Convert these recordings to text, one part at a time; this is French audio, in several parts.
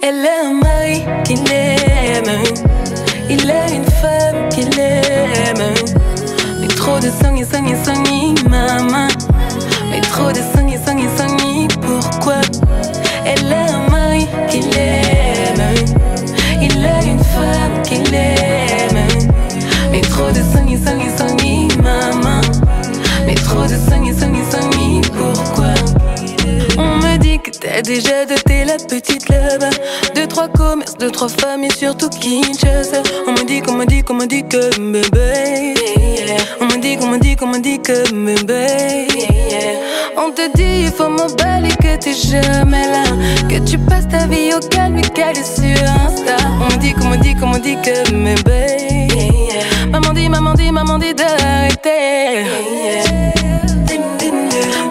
Elle a un mari qui l'aime, il a une femme qui l'aime. Mais trop de sangi, sangi, sangi, maman. Mais trop de sangi, sangi, sangi, pourquoi? Elle a un mari qui l'aime, il a une femme qui l'aime. Mais trop de sangi, sangi, sangi, maman. Mais trop de sangi, sangi, sangi, pourquoi? On me dit que t'as déjà doté la petite là-bas. 2-3 commerces, 2-3 femmes et surtout Kinshasa. On me dit que bébé. On me dit que bébé. On te dit il faut m'emballer, que t'es jamais là, que tu passes ta vie au calme et calé sur Insta. On me dit que bébé. Maman dit d'arrêter.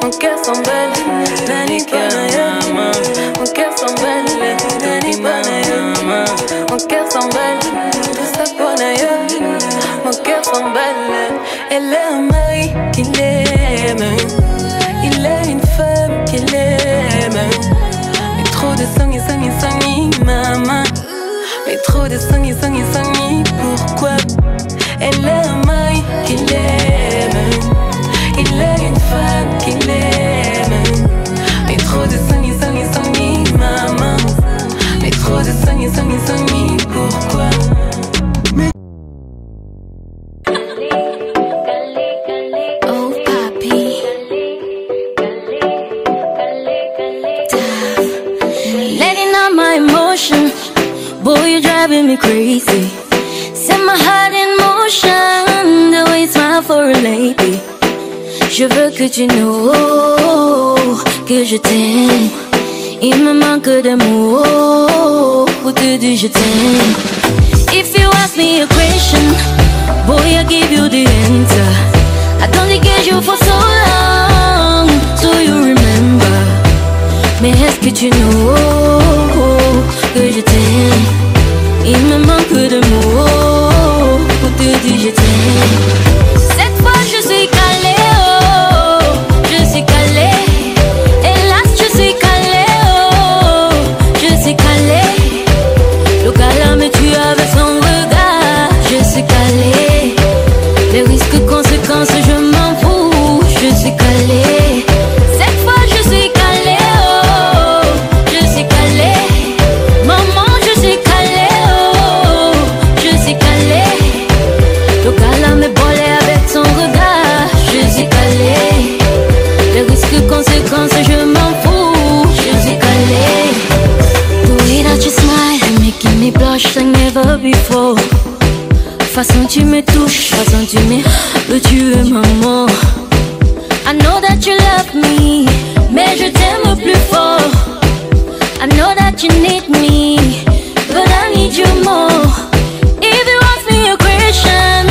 Mon cœur s'emballe, Dani Panayama. Mon cœur s'emballe, Dani Panayama. Mon cœur s'emballe, tout ça pour Naya. Mon cœur s'emballe. Elle a un mari qui l'aime, il a une femme qui l'aime. Mais trop de sangi, sangi, sangi, maman. Mais trop de sangi, sangi, sangi, pourquoi? Elle a un mari qui l'aime, il a une femme qui l'aime. Mais trop de sangi, sangi, sangi, maman. Mais trop de sangi, sangi, sangi, pourquoi? Oh papi, letting out my emotion. Boy, you're driving me crazy. Set my heart in motion, the way you smile for a lady. Je veux que tu know que je t'aime. Il me manque de mots pour te dire je t'aime. If you ask me a question, boy, I give you the answer. I don't get you for so long, so you remember. Mais est-ce que tu know que je t'aime? Il me manque de mots pour te dire je t'aime. Cette fois je suis calée, oh, je suis calée. Hélas je suis calée, oh, je suis calée. Le gars me tue avec son regard. Je suis calée. Les risques, conséquences, je m'en fous. Je suis calée. Cette fois je suis calée, oh, je suis calée. Maman je suis calée. Le gars me bolait avec son regard. Je suis calée. Les risques, conséquences, je m'en fous. Je suis calée. The way that you smile, making me blush like never before. Façon tu me touches, façon tu me tu es maman. I know that you love me, mais je t'aime plus fort. I know that you need me, but I need you more. If you ask me a question,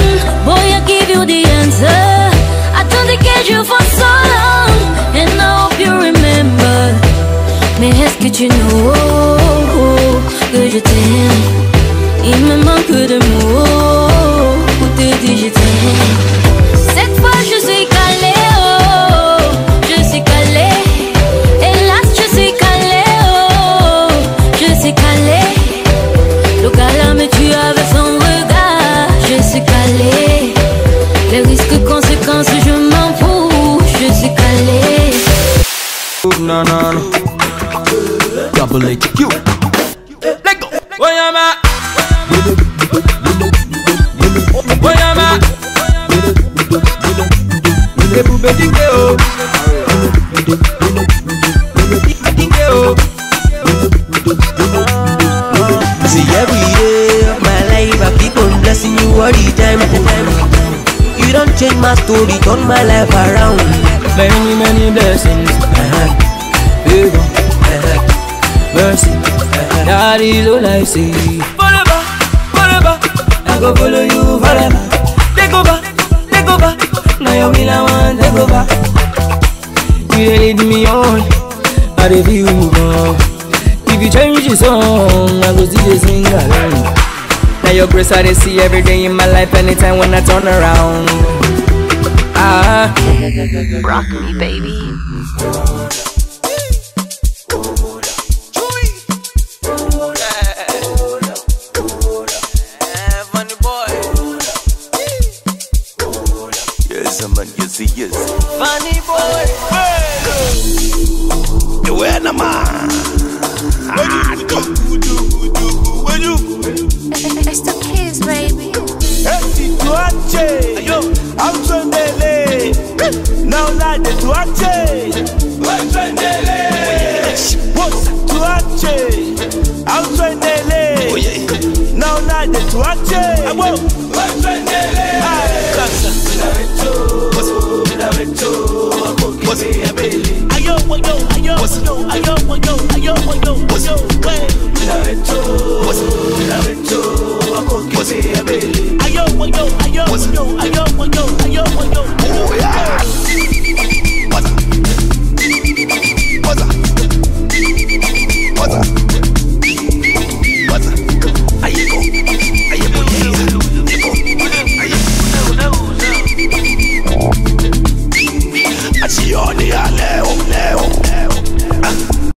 boy, I give you the answer. I don't get you for so long, and I hope you remember. Mais est-ce que tu know que je t'aime? Il me manque de mots pour te dire je t'aime. Cette fois je suis calée, oh, je suis calée. Hélas je suis calée, oh, je suis calée. Le gars me tue avec son regard. Je suis calée. Les risques, conséquences, je m'en fous. Je suis calée. No, no, no. Double HQ. Let go. Where am I? Where am I? See, every day of my life I keep on blessing you all the time. You don't change my story, turn my life around. Many, many blessings. Favor, mercy. That is all I see. Forever, forever, I go follow you forever. Take over. Now you will I want take over. You dey lead me on, I dey feel you gone. If you change the song, I go still dey sing along. Now your grace I dey see every day in my life, anytime when I turn around. Rock me, baby. It's the kids, baby. Now like the tuache, now like the tuache. Ayo,